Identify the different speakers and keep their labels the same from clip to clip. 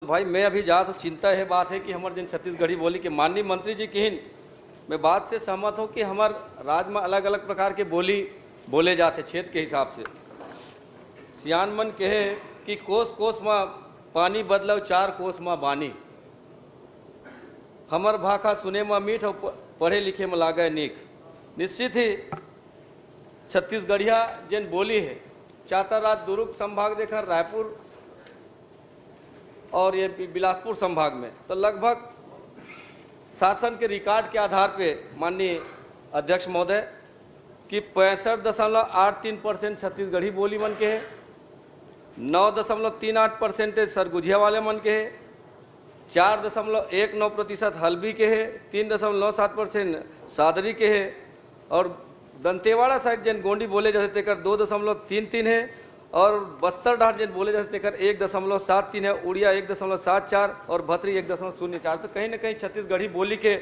Speaker 1: भाई मैं अभी जा तो चिंता है बात है कि हमारे जिन छत्तीसगढ़ी बोली के माननीय मंत्री जी की मैं बात से सहमत हूँ कि हमार राज्य में अलग अलग प्रकार के बोली बोले जाते क्षेत्र के हिसाब से। सियान मन कहे कि कोस कोस में पानी बदलाव 4 कोस में बानी। हमर भाषा सुने में मीठ और पढ़े लिखे में लागे नीक। निश्चित ही छत्तीसगढ़िया जिन बोली है चाताराज दुर्ग संभाग देखा रायपुर और ये बिलासपुर संभाग में तो लगभग शासन के रिकॉर्ड के आधार पे माननीय अध्यक्ष महोदय कि 65.83% छत्तीसगढ़ी बोली मन के है, 9.38% सरगुजिया वाले मन के है, 4.19% हल्बी के है, 3.97% सादरी के है और दंतेवाड़ा साइड जिन गोंडी बोले जाते तेकर 2.33 है और बस्तर डाट जिन बोले जाते तेकर 1.73 है, उड़िया 1.74 और भतरी 1.04। तो कहीं ना कहीं छत्तीसगढ़ी बोली के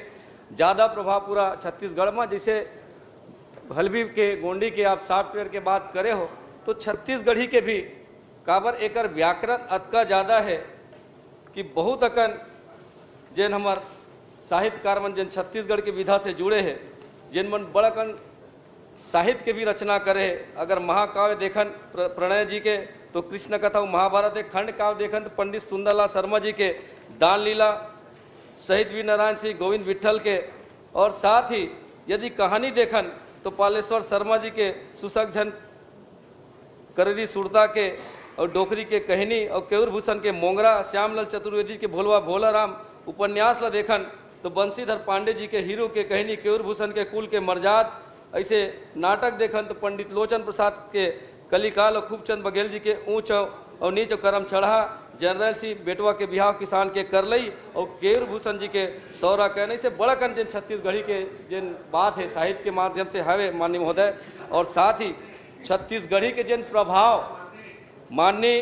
Speaker 1: ज़्यादा प्रभाव पूरा छत्तीसगढ़ में। जैसे हल्बी के गोंडी के आप सॉफ्टवेयर के बात करे हो तो छत्तीसगढ़ी के भी काबर एकर व्याकरण अतका ज़्यादा है कि बहुत अकन जिन हमार साहित्यकार मन जिन छत्तीसगढ़ के विधा से जुड़े हैं जिन मन बड़कन साहित्य के भी रचना करे। अगर महाकाव्य देखन प्रणय जी के तो कृष्ण कथा महाभारत एक खंड काव्य देखन तो पंडित सुंदरलाल शर्मा जी के दान लीला, शहीद वीर नारायण सिंह गोविंद विट्ठल के और साथ ही यदि कहानी देखन तो पालेश्वर शर्मा जी के सुसक झन कररी सुरता के और डोकरी के कहनी और केयूर भूषण के मोंगरा, श्यामलाल चतुर्वेदी के भोलवा भोला राम उपन्यास ला देखन तो बंशीधर पांडे जी के हीरो के कहनी, केयूर भूषण के कुल के मर्जाद। ऐसे नाटक देखन तो पंडित लोचन प्रसाद के कलिकाल और खूबचंद बघेल जी के ऊंच और नीच करम चढ़ा, जनरल सिंह बेटवा के बिहाव किसान के करलई और केयूर भूषण जी के सौरा कहने से बड़ा कन जिन छत्तीसगढ़ी के जिन बात है साहित्य के माध्यम से हवे माननीय महोदय। और साथ ही छत्तीसगढ़ी के जिन प्रभाव माननीय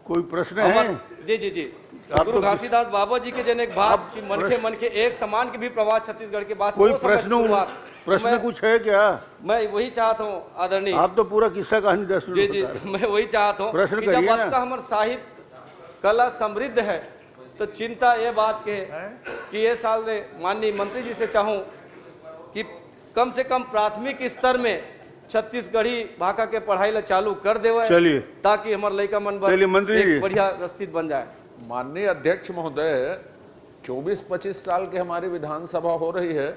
Speaker 2: कोई प्रश्न है?
Speaker 1: जी जी जी गुरु घासीदास बाबा जी के जन एक बात कि मन के एक समान के भी प्रभाव छत्तीसगढ़ के बाद
Speaker 2: कोई प्रश्न कुछ है क्या?
Speaker 1: मैं वही चाहता हूँ आदरणीय,
Speaker 2: आप तो पूरा किस्सा कहानी 10 मिनट
Speaker 1: जी जी मैं वही चाहता हूँ
Speaker 2: प्रश्न
Speaker 1: कि
Speaker 2: करिए
Speaker 1: जब
Speaker 2: ना।
Speaker 1: हमारे साहित्य कला समृद्ध है तो चिंता ये बात के कि ये साल में माननीय मंत्री जी से चाहूँ कि कम से कम प्राथमिक स्तर में छत्तीसगढ़ी भाषा के पढ़ाई ला चालू कर देवे,
Speaker 2: चलिए
Speaker 1: ताकि हमारे लड़का मन
Speaker 2: मंत्री
Speaker 1: बढ़िया व्यवस्थित बन जाए।
Speaker 3: माननीय अध्यक्ष महोदय 24-25 साल की हमारी विधानसभा हो रही है,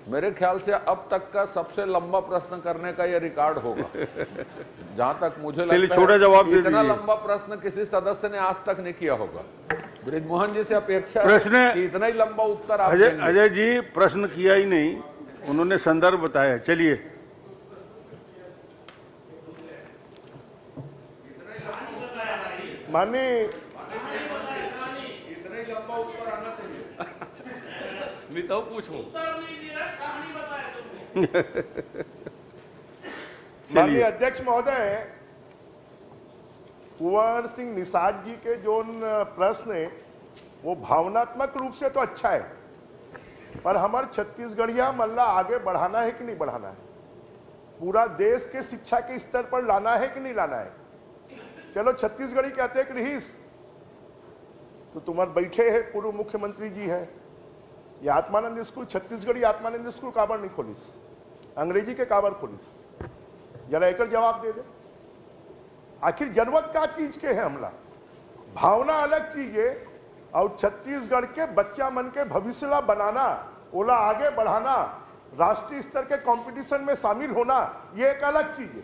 Speaker 3: मेरे ख्याल से अब तक का सबसे लंबा प्रश्न करने का यह रिकॉर्ड होगा जहां तक मुझे लगता है।
Speaker 2: छोटा जवाब दे
Speaker 3: इतना लंबा प्रश्न किसी सदस्य ने आज तक नहीं किया होगा। बृजमोहन जी से अपेक्षा
Speaker 2: प्रश्न
Speaker 3: है कि इतना ही लंबा उत्तर आप
Speaker 2: अजय जी प्रश्न किया ही नहीं, उन्होंने संदर्भ बताया। चलिए
Speaker 4: माननीय
Speaker 3: इतना ही लंबा उत्तर आना चाहिए।
Speaker 1: मैं तो पूछूं
Speaker 4: माननीय अध्यक्ष महोदय, कुंवर सिंह निषाद जी के जो प्रश्न है वो भावनात्मक रूप से तो अच्छा है, पर हमारे छत्तीसगढ़िया मल्ला आगे बढ़ाना है कि नहीं बढ़ाना है, पूरा देश के शिक्षा के स्तर पर लाना है कि नहीं लाना है। चलो छत्तीसगढ़ी कहते हैं कि रहीस तो तुम्हारे बैठे हैं पूर्व मुख्यमंत्री जी है, ये आत्मानंद स्कूल छत्तीसगढ़ी आत्मानंद स्कूल काबर नहीं खोलिस, अंग्रेजी के काबर खोलिस, जरा एक जवाब दे दे। आखिर जरूरत क्या चीज के है हमला, भावना अलग चीज है और छत्तीसगढ़ के बच्चा मन के भविष्य ला बनाना, ओला आगे बढ़ाना, राष्ट्रीय स्तर के कंपटीशन में शामिल होना, ये एक अलग चीज है।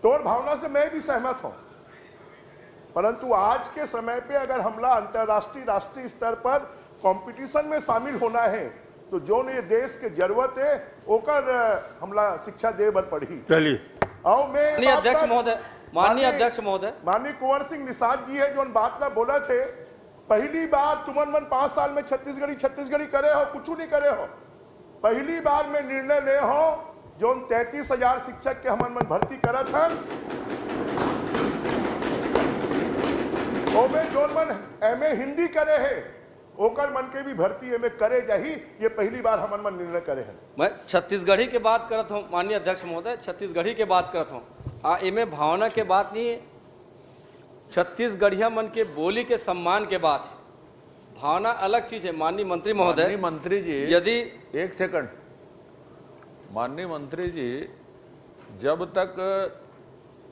Speaker 4: तोर भावना से मैं भी सहमत हूं, परंतु आज के समय पे अगर हमला अंतरराष्ट्रीय राष्ट्रीय स्तर पर कंपटीशन में शामिल होना है तो जो ये देश के जरूरत है ओकर हमला शिक्षा दे बर पड़ी।
Speaker 2: चलिए
Speaker 4: और मैं
Speaker 1: अध्यक्ष महोदय, माननीय अध्यक्ष महोदय,
Speaker 4: माननीय कुंवर सिंह निषाद जी है जो बात ना बोला थे, पहली बार तुमन मन 5 साल में छत्तीसगढ़ी करे हो, कुछ नहीं करे हो, पहली बार में निर्णय ले हो जो 33,000 शिक्षक के हमन मन भर्ती करत हैं ओमे जो मन एमए हिंदी करे है ओकर मन के भी भर्ती एमए करे जाही, ये पहली बार हमन मन निर्णय करे हैं।
Speaker 1: मैं छत्तीसगढ़ी के बात करत हूँ माननीय अध्यक्ष महोदय, छत्तीसगढ़ी के बात करत हूँ, एमए भावना के बात नहीं है। छत्तीसगढ़िया मन के बोली के सम्मान के बाद भावना अलग चीज है। माननीय मंत्री
Speaker 3: माननीय
Speaker 1: महोदय,
Speaker 3: मंत्री जी,
Speaker 1: यदि
Speaker 3: एक सेकंड, माननीय मंत्री जी, जब तक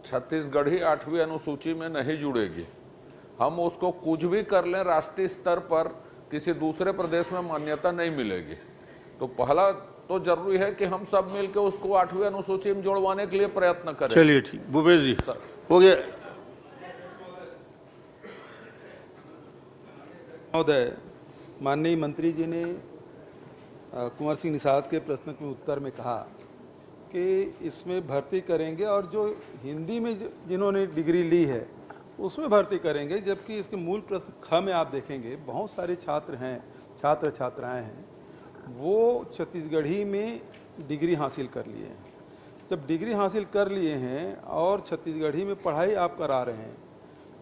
Speaker 3: छत्तीसगढ़ी 8वीं अनुसूची में नहीं जुड़ेगी, हम उसको कुछ भी कर लें, राष्ट्रीय स्तर पर किसी दूसरे प्रदेश में मान्यता नहीं मिलेगी। तो पहला तो जरूरी है कि हम सब मिलकर उसको 8वीं अनुसूची में जोड़वाने के लिए प्रयत्न करें।
Speaker 2: चलिए ठीक, भूपेश जी हो गया।
Speaker 5: महोदय, माननीय मंत्री जी ने कुंवर सिंह निषाद के प्रश्न के उत्तर में कहा कि इसमें भर्ती करेंगे और जो हिंदी में जिन्होंने डिग्री ली है उसमें भर्ती करेंगे, जबकि इसके मूल प्रश्न ख में आप देखेंगे बहुत सारे छात्र हैं, छात्र छात्राएं हैं, वो छत्तीसगढ़ी में डिग्री हासिल कर लिए हैं। जब डिग्री हासिल कर लिए हैं और छत्तीसगढ़ी में पढ़ाई आप करा रहे हैं,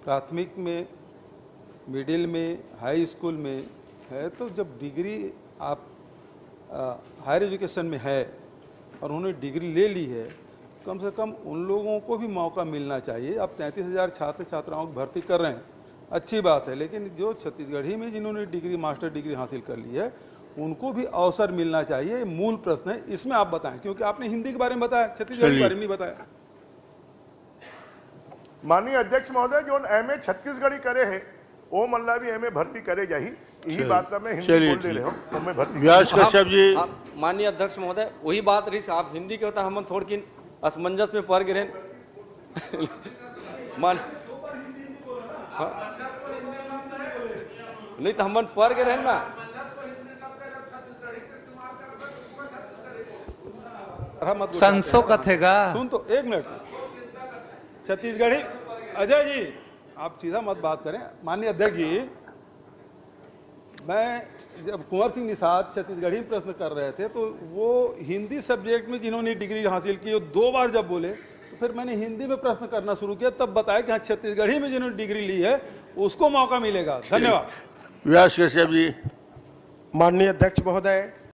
Speaker 5: प्राथमिक में, मिडिल में, हाई स्कूल में है, तो जब डिग्री आप हायर एजुकेशन में है और उन्होंने डिग्री ले ली है, कम से कम उन लोगों को भी मौका मिलना चाहिए। आप 33,000 छात्र छात्राओं की भर्ती कर रहे हैं, अच्छी बात है, लेकिन जो छत्तीसगढ़ी में जिन्होंने डिग्री, मास्टर डिग्री हासिल कर ली है, उनको भी अवसर मिलना चाहिए। ये मूल प्रश्न है, इसमें आप बताएं, क्योंकि आपने हिंदी के बारे में बताया, छत्तीसगढ़ी के बारे में नहीं बताया।
Speaker 4: माननीय अध्यक्ष महोदय, जो एमए छत्तीसगढ़ी करे है वो मल्ला भी एमए भर्ती करे जाही, यही बात मैं हिंदी बोल दे रहे हो, तो मैं भर्ती
Speaker 2: व्यास कश्यप जी।
Speaker 1: माननीय अध्यक्ष महोदय, वही बात रही, आप हिंदी के होता हम थोड़ी की असमंजस में पड़ गए मान नहीं तो हम पड़ गए ना।
Speaker 6: संसो कथेगा।
Speaker 5: सुन तो एक मिनट, छत्तीसगढ़ी, अजय जी आप सीधा मत बात करें। माननीय अध्यक्ष जी, मैं जब कुंवर सिंह निषाद छत्तीसगढ़ी में प्रश्न कर रहे थे तो वो हिंदी सब्जेक्ट में जिन्होंने डिग्री हासिल की वो 2 बार जब बोले तो फिर मैंने हिंदी में प्रश्न करना शुरू किया, तब बताया कि हाँ छत्तीसगढ़ी में जिन्होंने डिग्री ली है उसको मौका मिलेगा। धन्यवाद।
Speaker 2: व्यास कश्यप जी।
Speaker 7: माननीय अध्यक्ष महोदय,